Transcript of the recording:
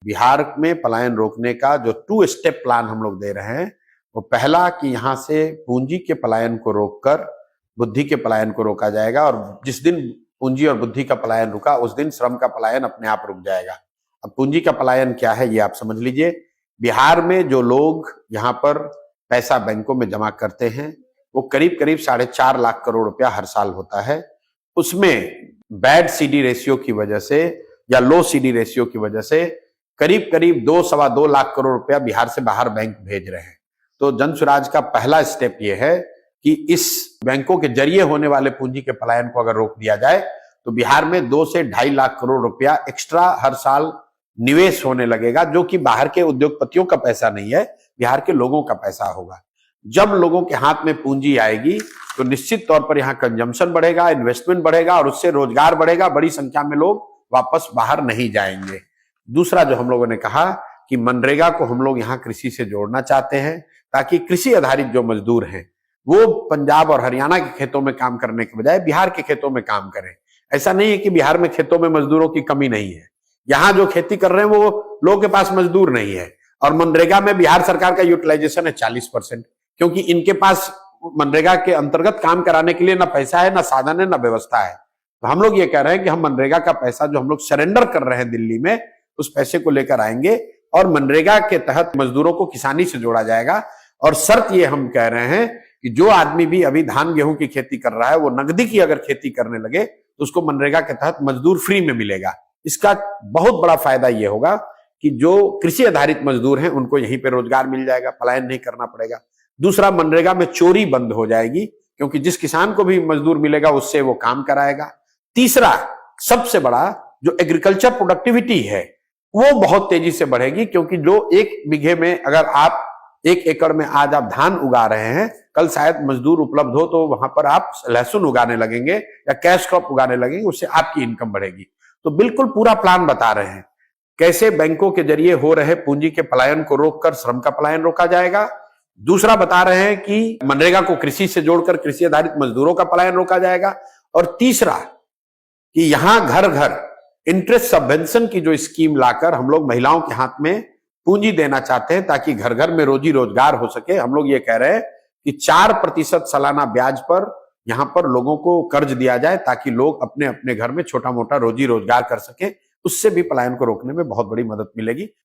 बिहार में पलायन रोकने का जो 2 स्टेप प्लान हम लोग दे रहे हैं, वो पहला कि यहाँ से पूंजी के पलायन को रोककर बुद्धि के पलायन को रोका जाएगा, और जिस दिन पूंजी और बुद्धि का पलायन रुका उस दिन श्रम का पलायन अपने आप रुक जाएगा। अब पूंजी का पलायन क्या है ये आप समझ लीजिए। बिहार में जो लोग यहाँ पर पैसा बैंकों में जमा करते हैं वो करीब करीब 4.5 लाख करोड़ रुपया हर साल होता है। उसमें बैड सीडी रेशियो की वजह से या लो सीडी रेशियो की वजह से करीब करीब 2-2.25 लाख करोड़ रुपया बिहार से बाहर बैंक भेज रहे हैं। तो जन स्वराज का पहला स्टेप यह है कि इस बैंकों के जरिए होने वाले पूंजी के पलायन को अगर रोक दिया जाए तो बिहार में 2 से 2.5 लाख करोड़ रुपया एक्स्ट्रा हर साल निवेश होने लगेगा, जो कि बाहर के उद्योगपतियों का पैसा नहीं है, बिहार के लोगों का पैसा होगा। जब लोगों के हाथ में पूंजी आएगी तो निश्चित तौर पर यहाँ कंजम्पशन बढ़ेगा, इन्वेस्टमेंट बढ़ेगा और उससे रोजगार बढ़ेगा, बड़ी संख्या में लोग वापस बाहर नहीं जाएंगे। दूसरा जो हम लोगों ने कहा कि मनरेगा को हम लोग यहाँ कृषि से जोड़ना चाहते हैं, ताकि कृषि आधारित जो मजदूर हैं वो पंजाब और हरियाणा के खेतों में काम करने के बजाय बिहार के खेतों में काम करें। ऐसा नहीं है कि बिहार में खेतों में मजदूरों की कमी नहीं है, यहाँ जो खेती कर रहे हैं वो लोगों के पास मजदूर नहीं है। और मनरेगा में बिहार सरकार का यूटिलाइजेशन है 40%, क्योंकि इनके पास मनरेगा के अंतर्गत काम कराने के लिए ना पैसा है, ना साधन है, ना व्यवस्था है। तो हम लोग ये कह रहे हैं कि हम मनरेगा का पैसा जो हम लोग सरेंडर कर रहे हैं दिल्ली में, उस पैसे को लेकर आएंगे और मनरेगा के तहत मजदूरों को किसानी से जोड़ा जाएगा। और शर्त ये हम कह रहे हैं कि जो आदमी भी अभी धान गेहूं की खेती कर रहा है वो नकदी की अगर खेती करने लगे तो उसको मनरेगा के तहत मजदूर फ्री में मिलेगा। इसका बहुत बड़ा फायदा ये होगा कि जो कृषि आधारित मजदूर हैं उनको यहीं पे रोजगार मिल जाएगा, पलायन नहीं करना पड़ेगा। दूसरा, मनरेगा में चोरी बंद हो जाएगी, क्योंकि जिस किसान को भी मजदूर मिलेगा उससे वो काम कराएगा। तीसरा, सबसे बड़ा, जो एग्रीकल्चर प्रोडक्टिविटी है वो बहुत तेजी से बढ़ेगी, क्योंकि जो 1 बीघे में अगर आप 1 एकड़ में आज आप धान उगा रहे हैं, कल शायद मजदूर उपलब्ध हो तो वहां पर आप लहसुन उगाने लगेंगे या कैश क्रॉप उगाने लगेंगे, उससे आपकी इनकम बढ़ेगी। तो बिल्कुल पूरा प्लान बता रहे हैं कैसे बैंकों के जरिए हो रहे पूंजी के पलायन को रोककर श्रम का पलायन रोका जाएगा। दूसरा, बता रहे हैं कि मनरेगा को कृषि से जोड़कर कृषि आधारित मजदूरों का पलायन रोका जाएगा। और तीसरा कि यहां घर घर इंटरेस्ट सबवेंशन की जो स्कीम लाकर हम लोग महिलाओं के हाथ में पूंजी देना चाहते हैं, ताकि घर घर में रोजी रोजगार हो सके। हम लोग ये कह रहे हैं कि 4% सालाना ब्याज पर यहां पर लोगों को कर्ज दिया जाए, ताकि लोग अपने अपने घर में छोटा मोटा रोजी रोजगार कर सके। उससे भी पलायन को रोकने में बहुत बड़ी मदद मिलेगी।